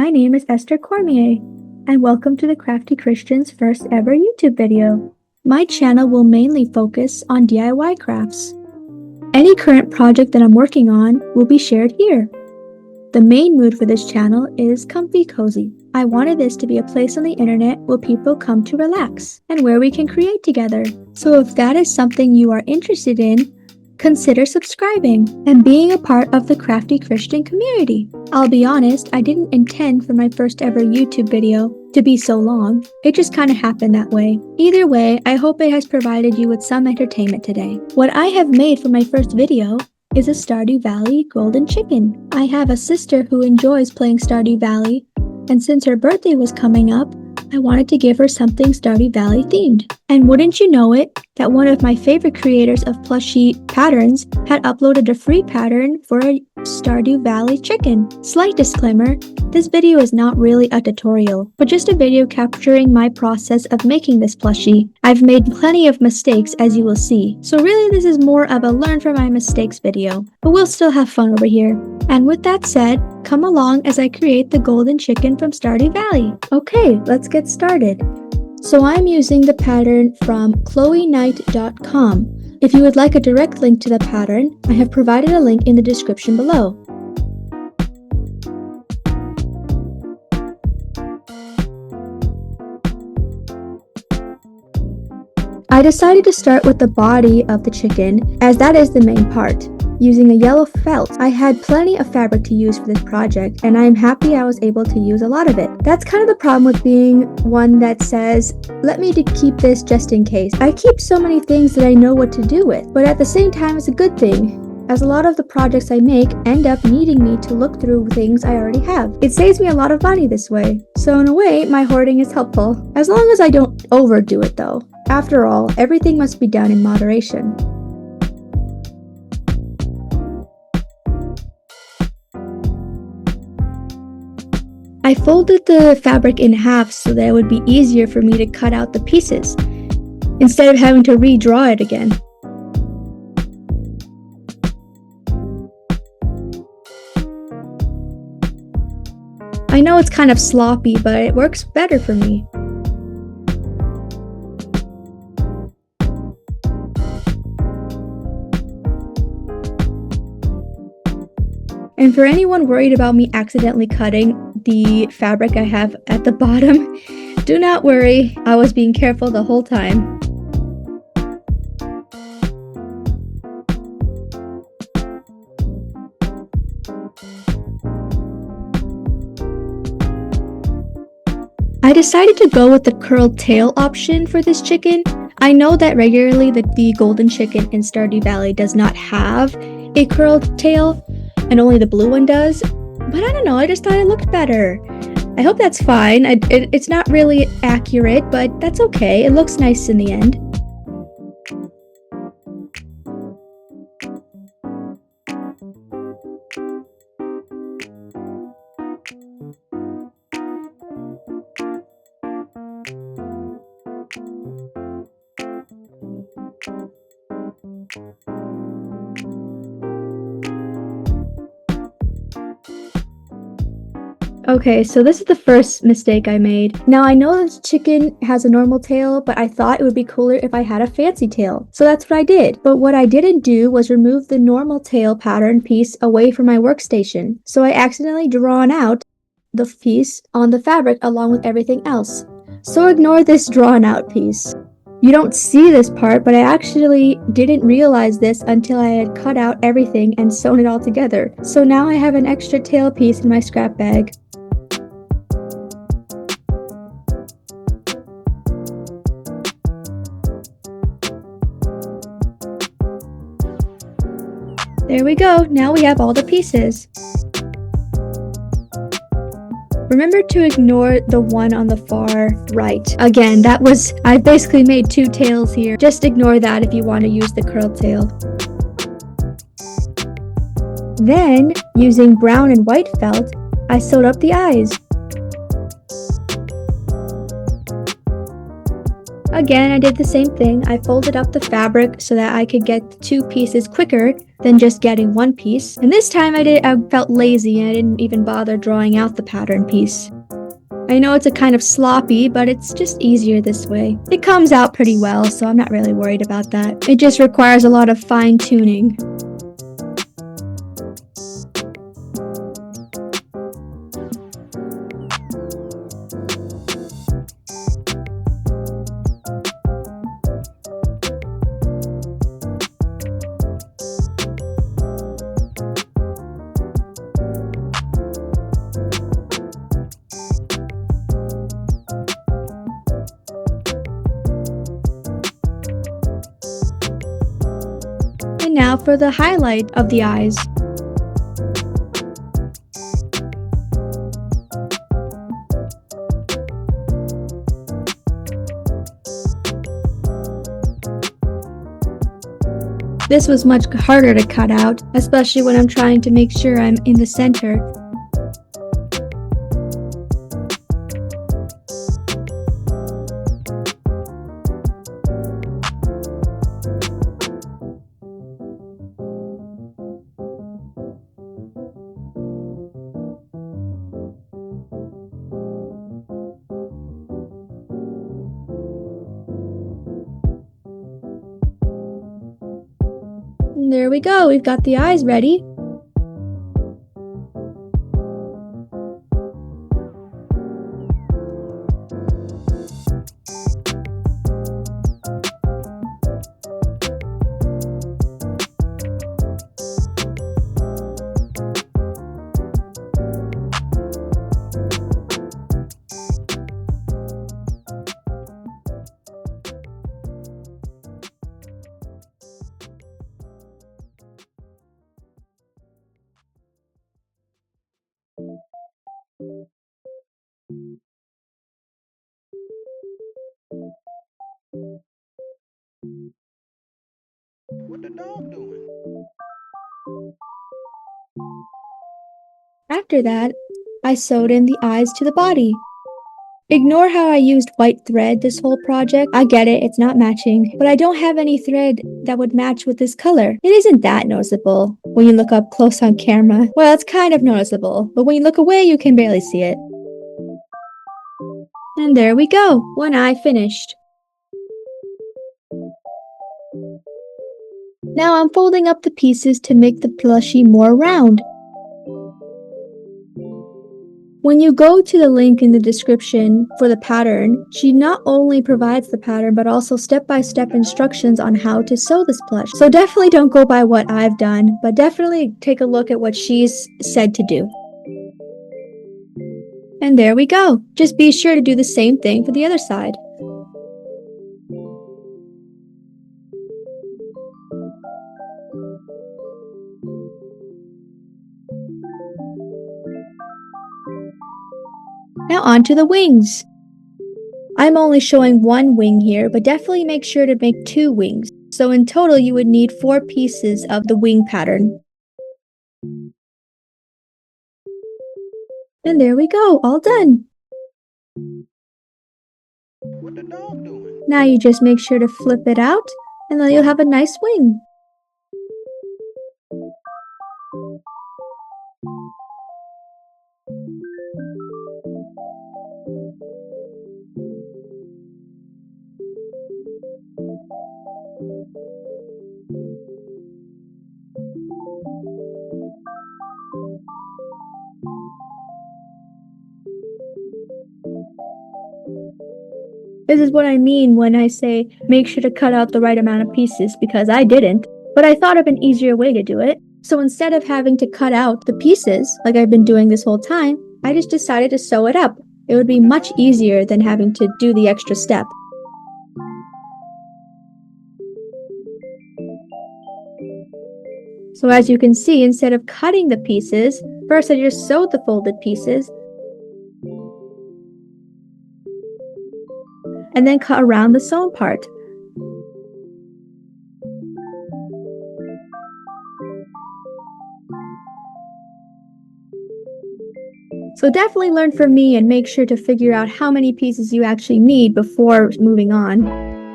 My name is Esther Cormier, and welcome to the Crafty Christian's first ever YouTube video. My channel will mainly focus on DIY crafts. Any current project that I'm working on will be shared here. The main mood for this channel is comfy cozy. I wanted this to be a place on the internet where people come to relax and where we can create together. So if that is something you are interested in, consider subscribing and being a part of the Crafty Christian community. I'll be honest, I didn't intend for my first ever YouTube video to be so long. It just kind of happened that way. Either way, I hope it has provided you with some entertainment today. What I have made for my first video is a Stardew Valley golden chicken. I have a sister who enjoys playing Stardew Valley, and since her birthday was coming up, I wanted to give her something Stardew Valley themed. And wouldn't you know it, that one of my favorite creators of plushie patterns had uploaded a free pattern for a Stardew Valley chicken. Slight disclaimer, this video is not really a tutorial, but just a video capturing my process of making this plushie. I've made plenty of mistakes, as you will see, so really this is more of a learn from my mistakes video, but we'll still have fun over here. And with that said, come along as I create the golden chicken from Stardew Valley. Okay, let's get started. So I'm using the pattern from clothe.com. If you would like a direct link to the pattern, I have provided a link in the description below. I decided to start with the body of the chicken, as that is the main part. Using a yellow felt, I had plenty of fabric to use for this project, and I am happy I was able to use a lot of it. That's kind of the problem with being one that says, let me keep this just in case. I keep so many things that I know what to do with, but at the same time it's a good thing, as a lot of the projects I make end up needing me to look through things I already have. It saves me a lot of money this way. So in a way, my hoarding is helpful, as long as I don't overdo it though. After all, everything must be done in moderation. I folded the fabric in half so that it would be easier for me to cut out the pieces, instead of having to redraw it again. I know it's kind of sloppy, but it works better for me. And for anyone worried about me accidentally cutting the fabric I have at the bottom, do not worry, I was being careful the whole time. I decided to go with the curled tail option for this chicken. I know that regularly the golden chicken in Stardew Valley does not have a curled tail, and only the blue one does, but I don't know, I just thought it looked better. I hope that's fine. It's not really accurate, but that's okay. It looks nice in the end. Okay, so this is the first mistake I made. Now I know this chicken has a normal tail, but I thought it would be cooler if I had a fancy tail. So that's what I did. But what I didn't do was remove the normal tail pattern piece away from my workstation. So I accidentally drawn out the piece on the fabric along with everything else. So ignore this drawn out piece. You don't see this part, but I actually didn't realize this until I had cut out everything and sewn it all together. So now I have an extra tail piece in my scrap bag. There we go, now we have all the pieces. Remember to ignore the one on the far right. Again, I basically made two tails here. Just ignore that if you want to use the curled tail. Then, using brown and white felt, I sewed up the eyes. Again, I did the same thing. I folded up the fabric so that I could get the 2 pieces quicker than just getting 1 piece. And this time I felt lazy and I didn't even bother drawing out the pattern piece. I know it's a kind of sloppy, but it's just easier this way. It comes out pretty well, so I'm not really worried about that. It just requires a lot of fine-tuning. And now for the highlight of the eyes. This was much harder to cut out, especially when I'm trying to make sure I'm in the center. And there we go, we've got the eyes ready. What the dog doing? After that, I sewed in the eyes to the body. Ignore how I used white thread this whole project. I get it, it's not matching, but I don't have any thread that would match with this color. It isn't that noticeable when you look up close on camera. Well, it's kind of noticeable, but when you look away, you can barely see it. And there we go, one eye finished. Now I'm folding up the pieces to make the plushie more round. When you go to the link in the description for the pattern, she not only provides the pattern but also step-by-step instructions on how to sew this plush. So definitely don't go by what I've done, but definitely take a look at what she's said to do. And there we go. Just be sure to do the same thing for the other side. Now on to the wings. I'm only showing 1 wing here, but definitely make sure to make 2 wings. So in total, you would need 4 pieces of the wing pattern. And there we go, all done. What the dog doing? Now you just make sure to flip it out, and then you'll have a nice wing. This is what I mean when I say make sure to cut out the right amount of pieces, because I didn't, but I thought of an easier way to do it. So instead of having to cut out the pieces like I've been doing this whole time, I just decided to sew it up. It would be much easier than having to do the extra step. So as you can see, instead of cutting the pieces, first I just sewed the folded pieces, and then cut around the sewn part. So definitely learn from me and make sure to figure out how many pieces you actually need before moving on.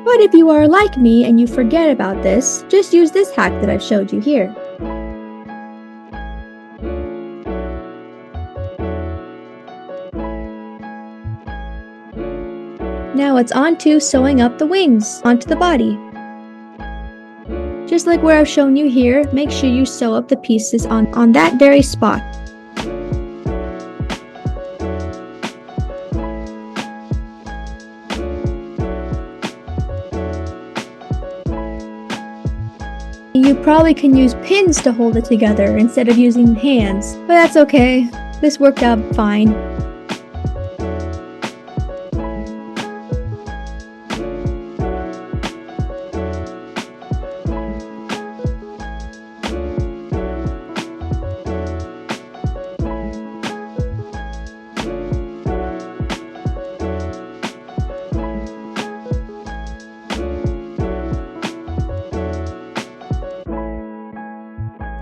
But if you are like me and you forget about this, just use this hack that I've showed you here. Now it's on to sewing up the wings onto the body. Just like where I've shown you here, make sure you sew up the pieces on that very spot. You probably can use pins to hold it together instead of using hands, but that's okay. This worked out fine.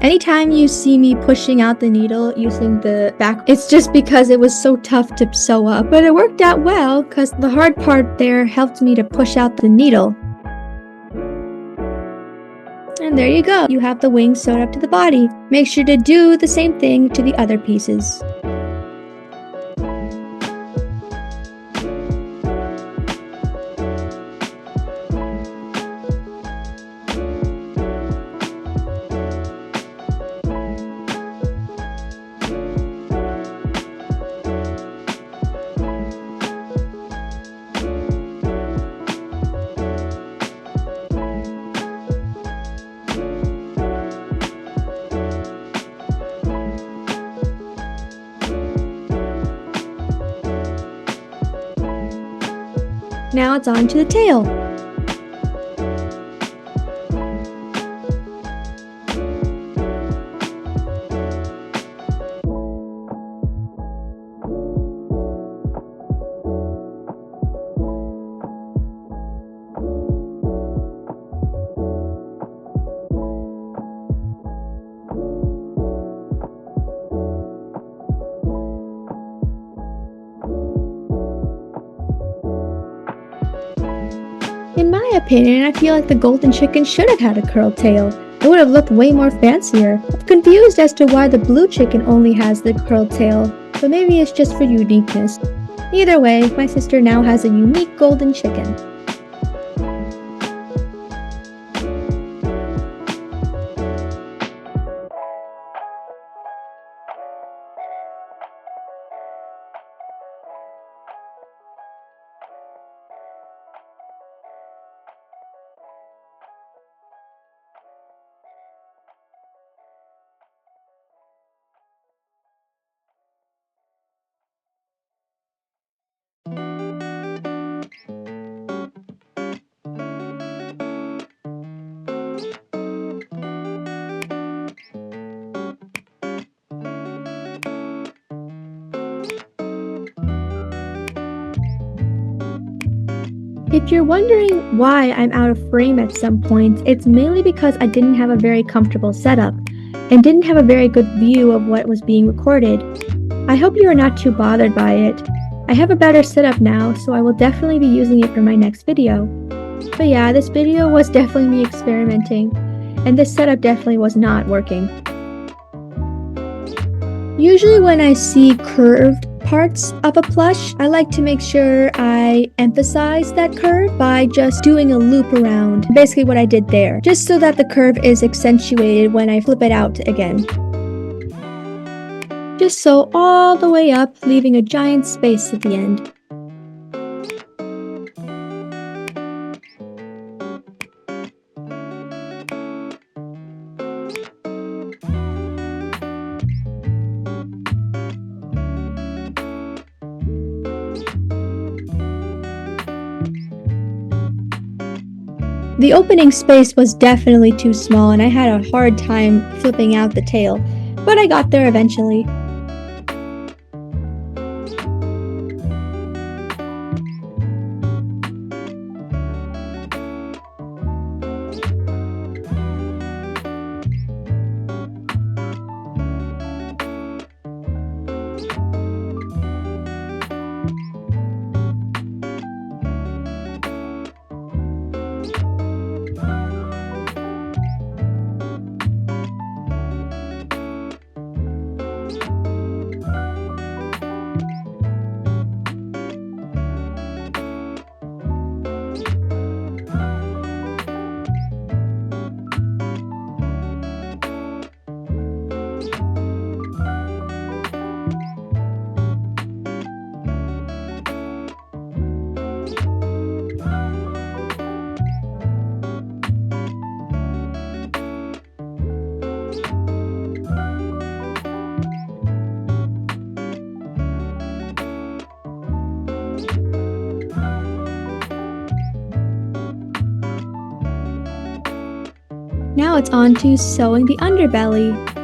Anytime you see me pushing out the needle using the back, it's just because it was so tough to sew up. But it worked out well because the hard part there helped me to push out the needle. And there you go. You have the wings sewed up to the body. Make sure to do the same thing to the other pieces. Now it's on to the tail. In my opinion, I feel like the golden chicken should have had a curled tail. It would have looked way more fancier. I'm confused as to why the blue chicken only has the curled tail, but maybe it's just for uniqueness. Either way, my sister now has a unique golden chicken. If you're wondering why I'm out of frame at some points, it's mainly because I didn't have a very comfortable setup and didn't have a very good view of what was being recorded. I hope you are not too bothered by it. I have a better setup now, so I will definitely be using it for my next video. But yeah, this video was definitely me experimenting, and this setup definitely was not working. Usually when I see curved parts of a plush, I like to make sure I emphasize that curve by just doing a loop around. Basically what I did there, just so that the curve is accentuated when I flip it out again. Just sew all the way up, leaving a giant space at the end. The opening space was definitely too small and I had a hard time flipping out the tail, but I got there eventually. Now it's on to sewing the underbelly.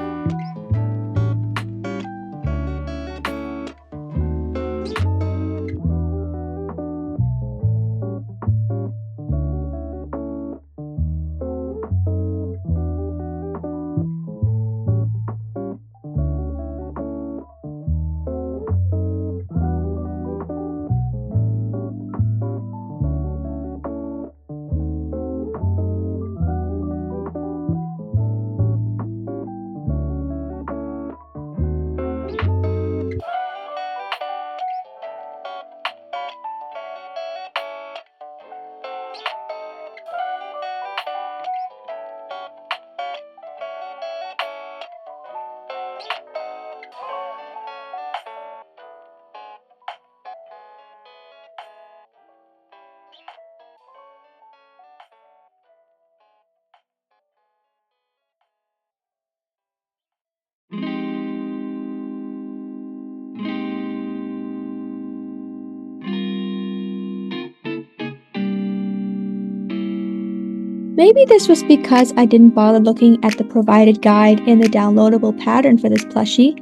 Maybe this was because I didn't bother looking at the provided guide in the downloadable pattern for this plushie.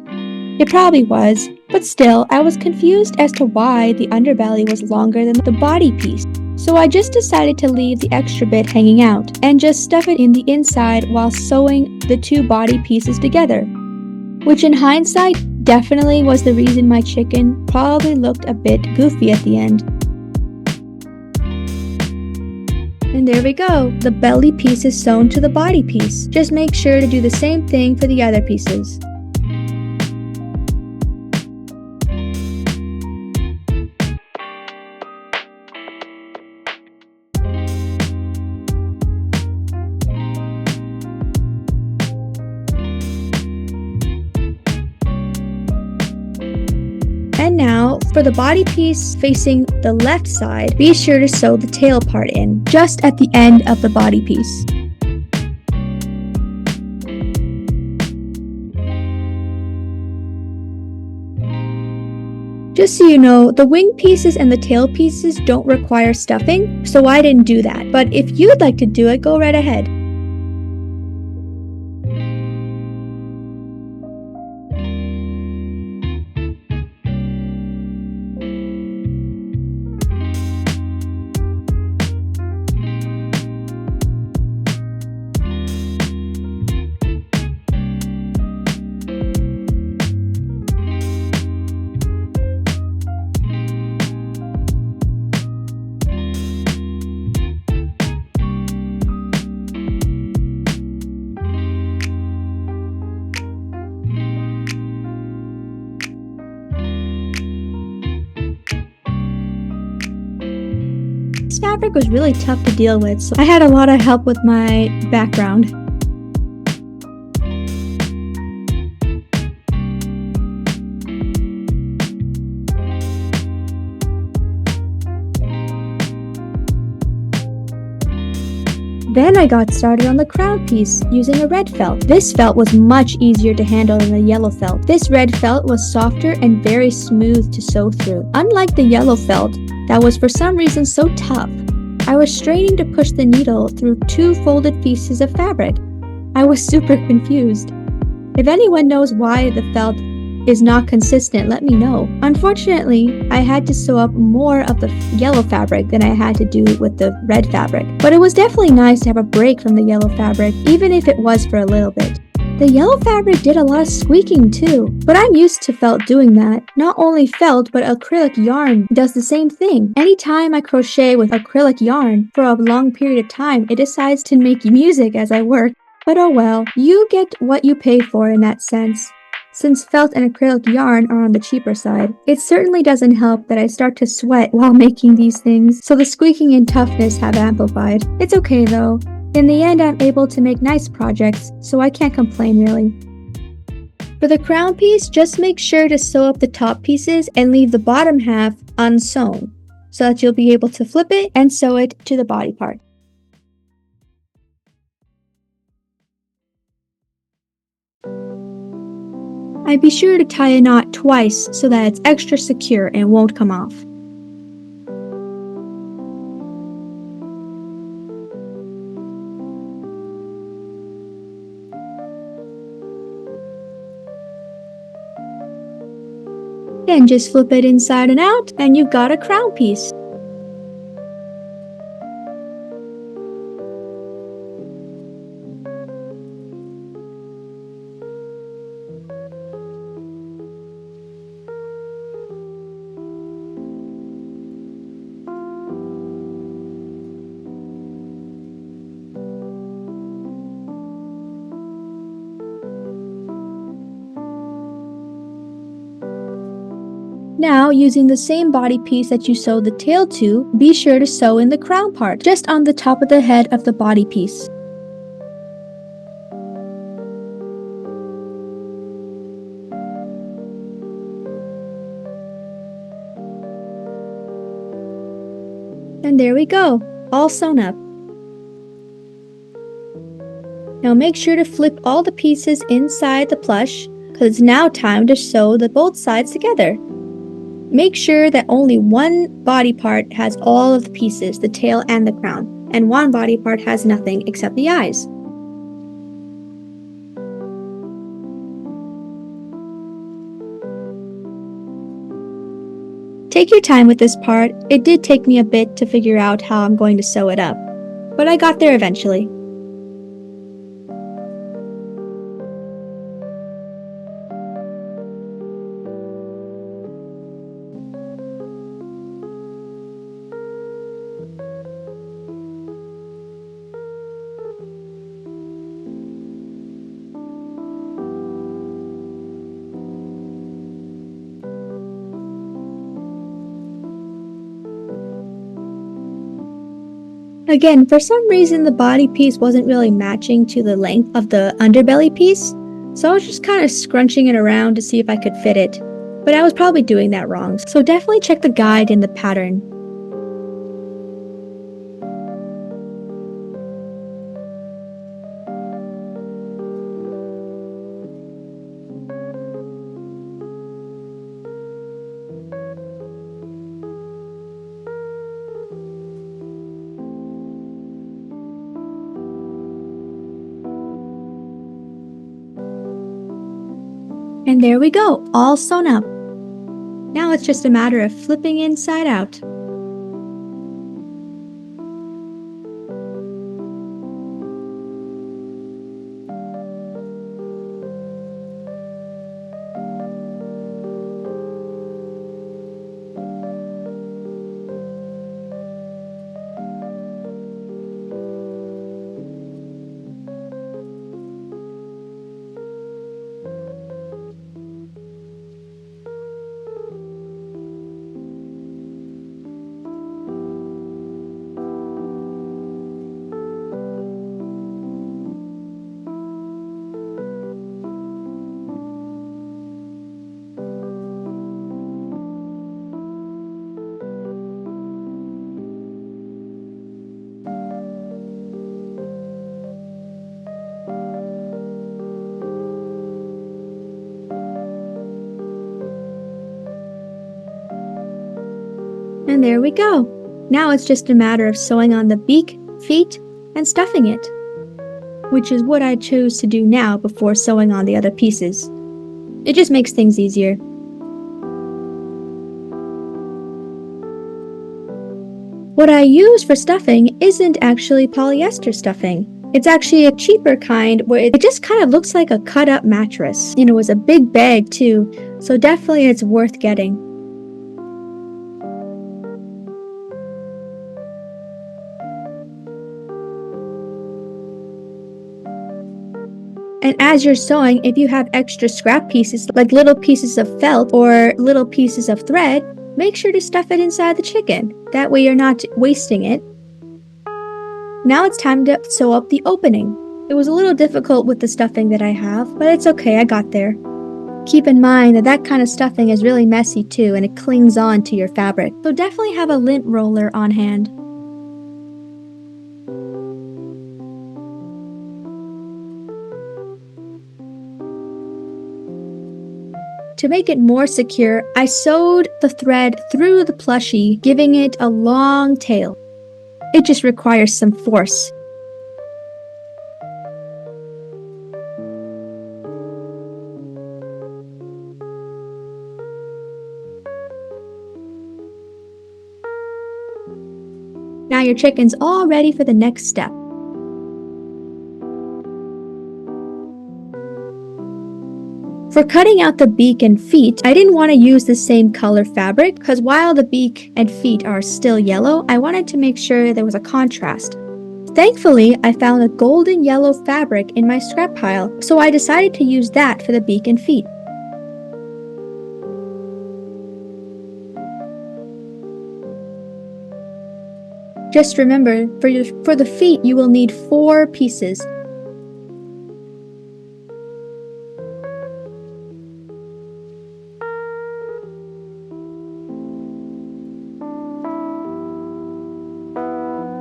It probably was, but still, I was confused as to why the underbelly was longer than the body piece. So I just decided to leave the extra bit hanging out and just stuff it in the inside while sewing the two body pieces together. Which in hindsight definitely was the reason my chicken probably looked a bit goofy at the end. And there we go, the belly piece is sewn to the body piece. Just make sure to do the same thing for the other pieces. And now, for the body piece facing the left side, be sure to sew the tail part in, just at the end of the body piece. Just so you know, the wing pieces and the tail pieces don't require stuffing, so I didn't do that. But if you'd like to do it, go right ahead. This fabric was really tough to deal with, so I had a lot of help with my background. Then I got started on the crown piece using a red felt. This felt was much easier to handle than the yellow felt. This red felt was softer and very smooth to sew through. Unlike the yellow felt, that was for some reason so tough. I was straining to push the needle through two folded pieces of fabric. I was super confused. If anyone knows why the felt is not consistent, let me know. Unfortunately, I had to sew up more of the yellow fabric than I had to do with the red fabric. But it was definitely nice to have a break from the yellow fabric, even if it was for a little bit. The yellow fabric did a lot of squeaking too, but I'm used to felt doing that. Not only felt, but acrylic yarn does the same thing. Anytime I crochet with acrylic yarn for a long period of time, it decides to make music as I work. But oh well, you get what you pay for in that sense. Since felt and acrylic yarn are on the cheaper side, it certainly doesn't help that I start to sweat while making these things, so the squeaking and toughness have amplified. It's okay though. In the end, I'm able to make nice projects, so I can't complain really. For the crown piece, just make sure to sew up the top pieces and leave the bottom half unsewn, so that you'll be able to flip it and sew it to the body part. I'd be sure to tie a knot twice so that it's extra secure and won't come off. And just flip it inside and out, and you've got a crown piece. Now, using the same body piece that you sewed the tail to, be sure to sew in the crown part, just on the top of the head of the body piece. And there we go, all sewn up. Now make sure to flip all the pieces inside the plush, because it's now time to sew both sides together. Make sure that only one body part has all of the pieces, the tail and the crown, and one body part has nothing except the eyes. Take your time with this part. It did take me a bit to figure out how I'm going to sew it up, but I got there eventually. Again, for some reason the body piece wasn't really matching to the length of the underbelly piece, so I was just kind of scrunching it around to see if I could fit it. But I was probably doing that wrong, so definitely check the guide in the pattern. And there we go, all sewn up. Now it's just a matter of flipping inside out. And there we go. Now it's just a matter of sewing on the beak, feet, and stuffing it, which is what I chose to do now before sewing on the other pieces. It just makes things easier. What I use for stuffing isn't actually polyester stuffing. It's actually a cheaper kind where it just kind of looks like a cut up mattress. And it was a big bag too, so definitely it's worth getting. And as you're sewing, if you have extra scrap pieces, like little pieces of felt or little pieces of thread, make sure to stuff it inside the chicken. That way you're not wasting it. Now it's time to sew up the opening. It was a little difficult with the stuffing that I have, but it's okay, I got there. Keep in mind that that kind of stuffing is really messy too, and it clings on to your fabric, so definitely have a lint roller on hand. To make it more secure, I sewed the thread through the plushie, giving it a long tail. It just requires some force. Now your chicken's all ready for the next step. For cutting out the beak and feet, I didn't want to use the same color fabric because while the beak and feet are still yellow, I wanted to make sure there was a contrast. Thankfully, I found a golden yellow fabric in my scrap pile, so I decided to use that for the beak and feet. Just remember, for the feet, you will need 4 pieces.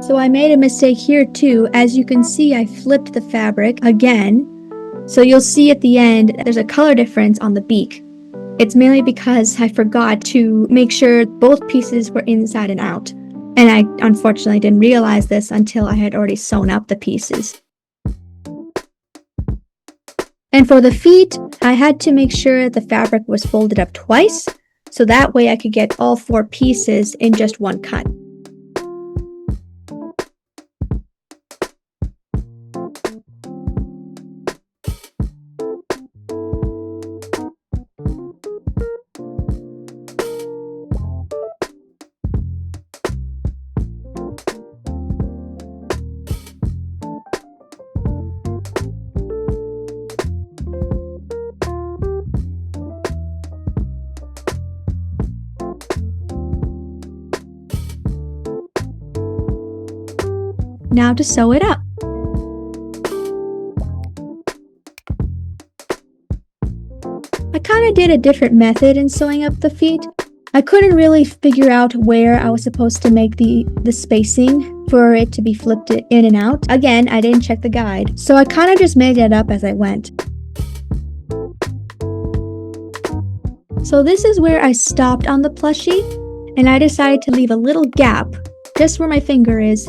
So I made a mistake here too. As you can see, I flipped the fabric again. So you'll see at the end, there's a color difference on the beak. It's mainly because I forgot to make sure both pieces were inside and out. And I unfortunately didn't realize this until I had already sewn up the pieces. And for the feet, I had to make sure the fabric was folded up twice, so that way I could get all 4 pieces in just one cut. Now to sew it up. I kind of did a different method in sewing up the feet. I couldn't really figure out where I was supposed to make the spacing for it to be flipped in and out. Again, I didn't check the guide, so I kind of just made it up as I went. So this is where I stopped on the plushie, and I decided to leave a little gap just where my finger is.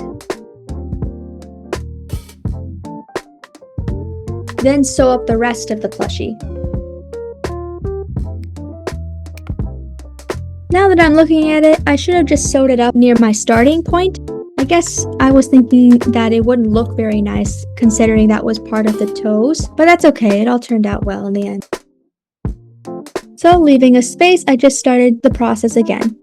Then sew up the rest of the plushie. Now that I'm looking at it, I should have just sewed it up near my starting point. I guess I was thinking that it wouldn't look very nice considering that was part of the toes, but that's okay, it all turned out well in the end. So leaving a space, I just started the process again.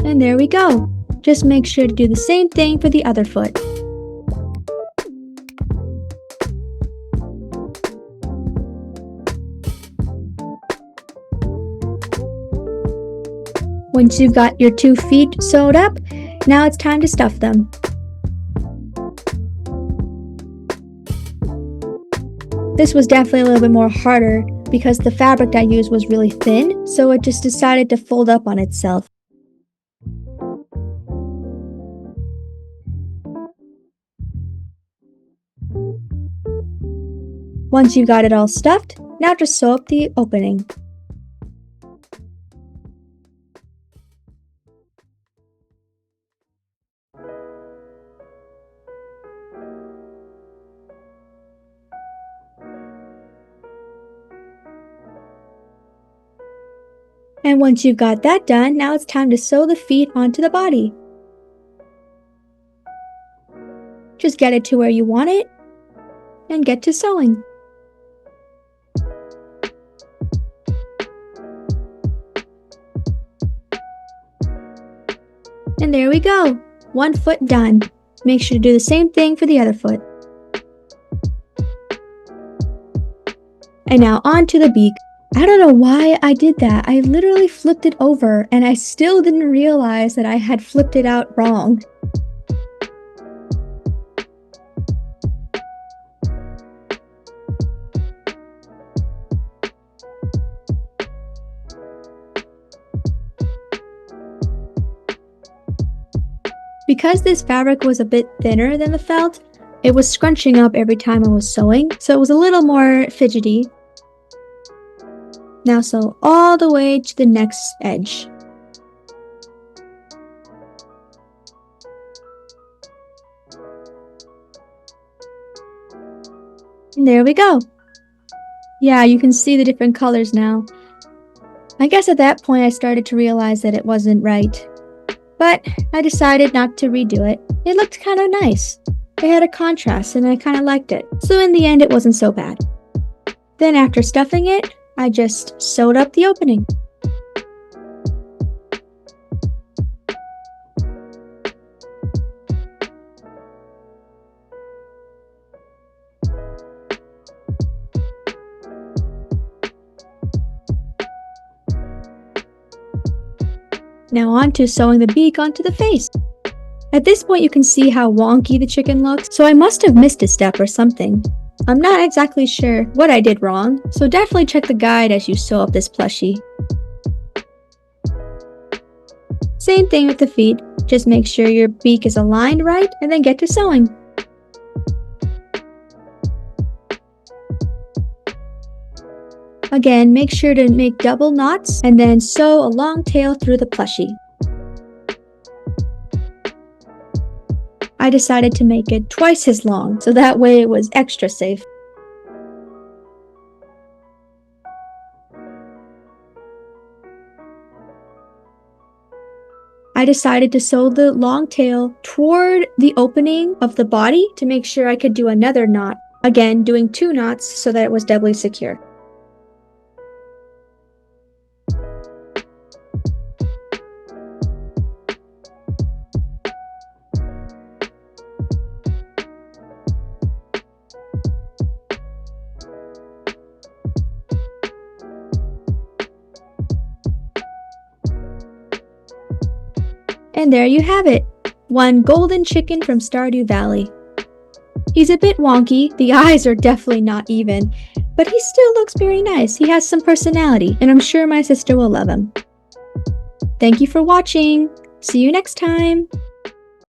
And there we go. Just make sure to do the same thing for the other foot. Once you've got your 2 feet sewed up, now it's time to stuff them. This was definitely a little bit more harder because the fabric I used was really thin, so it just decided to fold up on itself. Once you've got it all stuffed, now just sew up the opening. And once you've got that done, now it's time to sew the feet onto the body. Just get it to where you want it and get to sewing. And there we go, 1 foot done. Make sure to do the same thing for the other foot. And now on to the beak. I don't know why I did that. I literally flipped it over and I still didn't realize that I had flipped it out wrong. Because this fabric was a bit thinner than the felt, it was scrunching up every time I was sewing, so it was a little more fidgety. Now sew all the way to the next edge. And there we go. Yeah, you can see the different colors now. I guess at that point I started to realize that it wasn't right. But I decided not to redo it. It looked kind of nice. It had a contrast and I kind of liked it. So in the end it wasn't so bad. Then after stuffing it, I just sewed up the opening. Now on to sewing the beak onto the face. At this point you can see how wonky the chicken looks, so I must have missed a step or something. I'm not exactly sure what I did wrong, so definitely check the guide as you sew up this plushie. Same thing with the feet, just make sure your beak is aligned right and then get to sewing. Again, make sure to make double knots and then sew a long tail through the plushie. I decided to make it twice as long, so that way it was extra safe. I decided to sew the long tail toward the opening of the body to make sure I could do another knot. Again, doing 2 knots so that it was doubly secure. And there you have it, one golden chicken from Stardew Valley. He's a bit wonky, the eyes are definitely not even, but he still looks very nice. He has some personality, and I'm sure my sister will love him. Thank you for watching. See you next time.